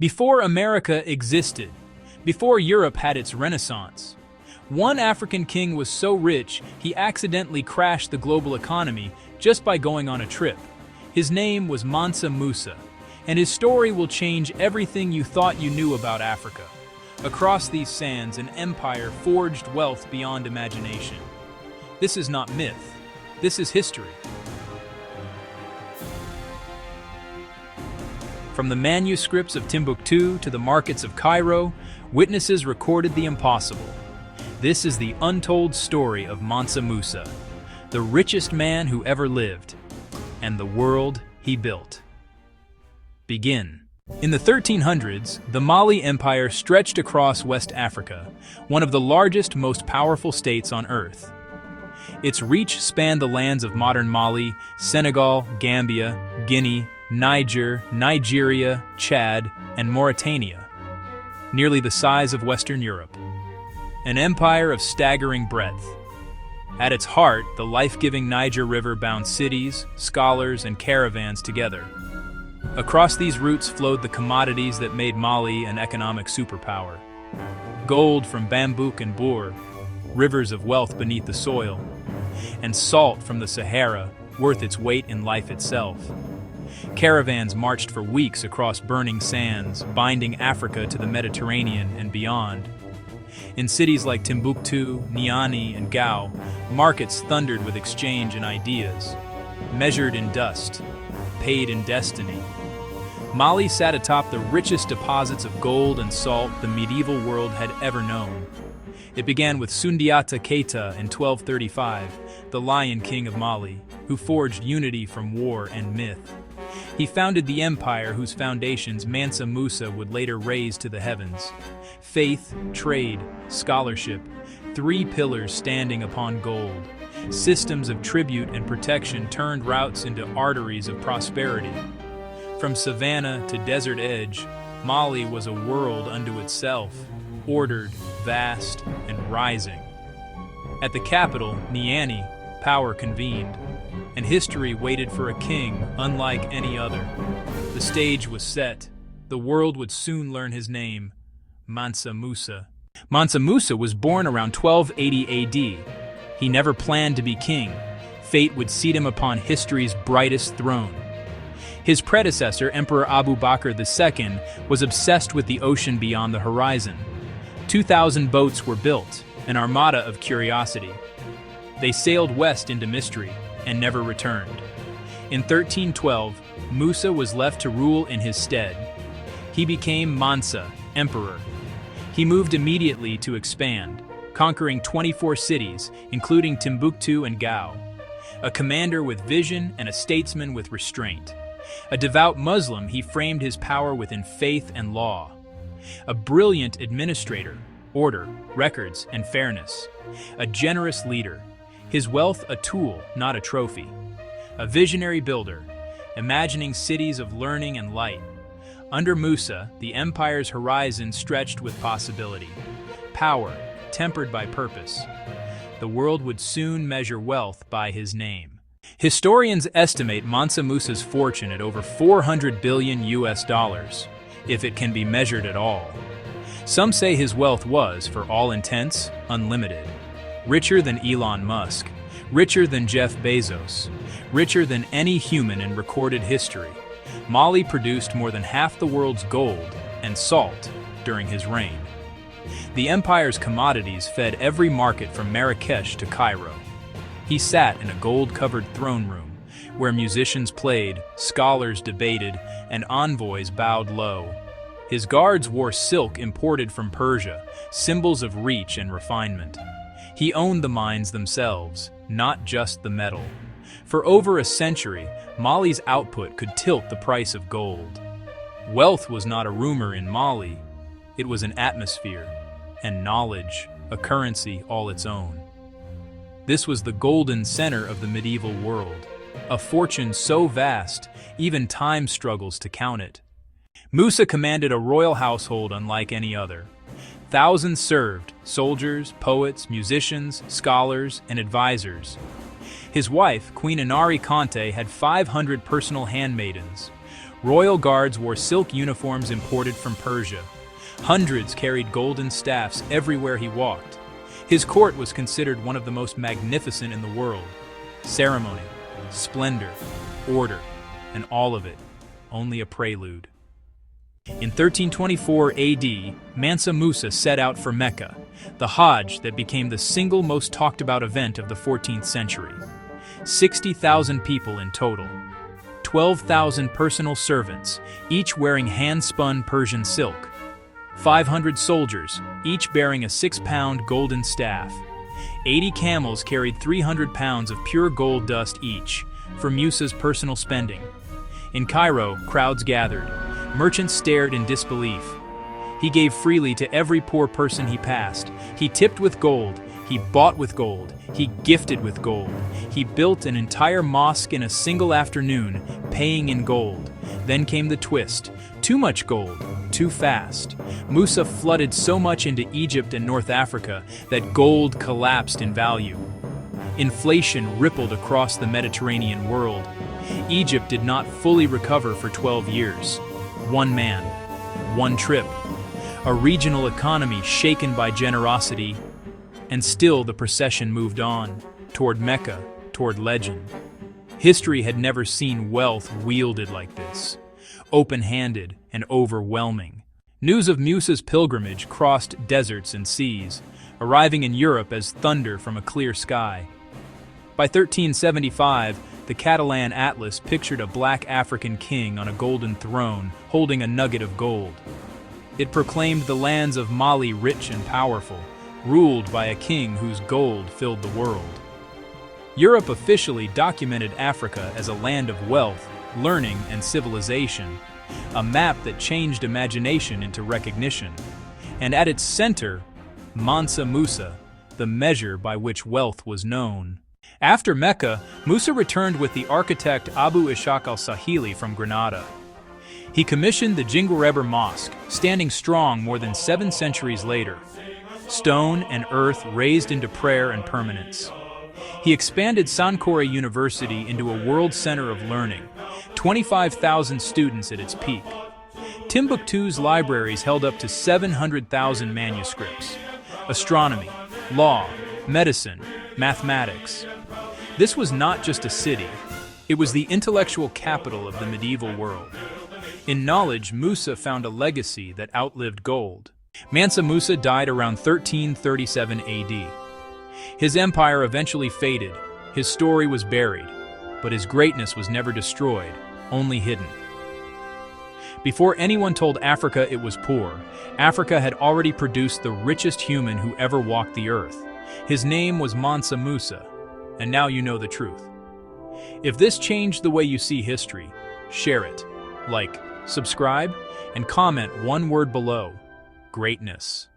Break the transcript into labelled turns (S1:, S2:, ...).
S1: Before America existed, before Europe had its Renaissance, one African king was so rich he accidentally crashed the global economy just by going on a trip. His name was Mansa Musa, and his story will change everything you thought you knew about Africa. Across these sands, an empire forged wealth beyond imagination. This is not myth, this is history. From the manuscripts of Timbuktu to the markets of Cairo, witnesses recorded the impossible. This is the untold story of Mansa Musa, the richest man who ever lived, and the world he built. Begin. In the 1300s, the Mali Empire stretched across West Africa, one of the largest, most powerful states on earth. Its reach spanned the lands of modern Mali, Senegal, Gambia, Guinea, Niger, Nigeria, Chad, and Mauritania, nearly the size of Western Europe. An empire of staggering breadth. At its heart, the life-giving Niger River bound cities, scholars, and caravans together. Across these routes flowed the commodities that made Mali an economic superpower. Gold from Bambouk and Bour, rivers of wealth beneath the soil, and salt from the Sahara, worth its weight in life itself. Caravans marched for weeks across burning sands, binding Africa to the Mediterranean and beyond. In cities like Timbuktu, Niani, and Gao, markets thundered with exchange and ideas, measured in dust, paid in destiny. Mali sat atop the richest deposits of gold and salt the medieval world had ever known. It began with Sundiata Keita in 1235, the Lion King of Mali, who forged unity from war and myth. He founded the empire whose foundations Mansa Musa would later raise to the heavens. Faith, trade, scholarship, three pillars standing upon gold. Systems of tribute and protection turned routes into arteries of prosperity. From savannah to desert edge, Mali was a world unto itself, ordered, vast, and rising. At the capital, Niani, power convened, and history waited for a king unlike any other. The stage was set. The world would soon learn his name, Mansa Musa. Mansa Musa was born around 1280 AD. He never planned to be king. Fate would seat him upon history's brightest throne. His predecessor, Emperor Abu Bakr II, was obsessed with the ocean beyond the horizon. 2,000 boats were built, an armada of curiosity. They sailed west into mystery and never returned. In 1312, Musa was left to rule in his stead. He became Mansa, emperor. He moved immediately to expand, conquering 24 cities, including Timbuktu and Gao. A commander with vision and a statesman with restraint. A devout Muslim, he framed his power within faith and law. A brilliant administrator, order, records, and fairness. A generous leader, his wealth a tool, not a trophy. A visionary builder, imagining cities of learning and light. Under Musa, the empire's horizon stretched with possibility. Power, tempered by purpose. The world would soon measure wealth by his name. Historians estimate Mansa Musa's fortune at over $400 billion, if it can be measured at all. Some say his wealth was, for all intents, unlimited. Richer than Elon Musk, richer than Jeff Bezos, richer than any human in recorded history. Mali produced more than half the world's gold and salt during his reign. The empire's commodities fed every market from Marrakesh to Cairo. He sat in a gold-covered throne room, where musicians played, scholars debated, and envoys bowed low. His guards wore silk imported from Persia, symbols of reach and refinement. He owned the mines themselves, not just the metal. For over a century, Mali's output could tilt the price of gold. Wealth was not a rumor in Mali. It was an atmosphere, and knowledge, a currency all its own. This was the golden center of the medieval world, a fortune so vast, even time struggles to count it. Musa commanded a royal household unlike any other. Thousands served, soldiers, poets, musicians, scholars, and advisors. His wife, Queen Inari Conte, had 500 personal handmaidens. Royal guards wore silk uniforms imported from Persia. Hundreds carried golden staffs everywhere he walked. His court was considered one of the most magnificent in the world. Ceremony, splendor, order, and all of it only a prelude. In 1324 AD, Mansa Musa set out for Mecca, the Hajj that became the single most talked about event of the 14th century. 60,000 people in total. 12,000 personal servants, each wearing hand-spun Persian silk. 500 soldiers, each bearing a 6-pound golden staff. 80 camels carried 300 pounds of pure gold dust each, for Musa's personal spending. In Cairo, crowds gathered. Merchants stared in disbelief. He gave freely to every poor person he passed. He tipped with gold. He bought with gold. He gifted with gold. He built an entire mosque in a single afternoon, paying in gold. Then came the twist. Too much gold, too fast. Musa flooded so much into Egypt and North Africa that gold collapsed in value. Inflation rippled across the Mediterranean world. Egypt did not fully recover for 12 years. One man, one trip. A regional economy shaken by generosity. And still the procession moved on, toward Mecca, toward legend. History had never seen wealth wielded like this, open-handed and overwhelming. News of Musa's pilgrimage crossed deserts and seas, arriving in Europe as thunder from a clear sky. By 1375, the Catalan Atlas pictured a black African king on a golden throne holding a nugget of gold. It proclaimed the lands of Mali rich and powerful, ruled by a king whose gold filled the world. Europe officially documented Africa as a land of wealth, learning, and civilization, a map that changed imagination into recognition. And at its center, Mansa Musa, the measure by which wealth was known. After Mecca, Musa returned with the architect Abu Ishaq al-Sahili from Granada. He commissioned the Jingureber Mosque, standing strong more than 7 centuries later. Stone and earth raised into prayer and permanence. He expanded Sankore University into a world center of learning, 25,000 students at its peak. Timbuktu's libraries held up to 700,000 manuscripts. Astronomy, law, medicine, mathematics. This was not just a city, it was the intellectual capital of the medieval world. In knowledge, Musa found a legacy that outlived gold. Mansa Musa died around 1337 AD. His empire eventually faded, his story was buried, but his greatness was never destroyed, only hidden. Before anyone told Africa it was poor, Africa had already produced the richest human who ever walked the earth. His name was Mansa Musa, and now you know the truth. If this changed the way you see history, share it, like, subscribe, and comment one word below: greatness.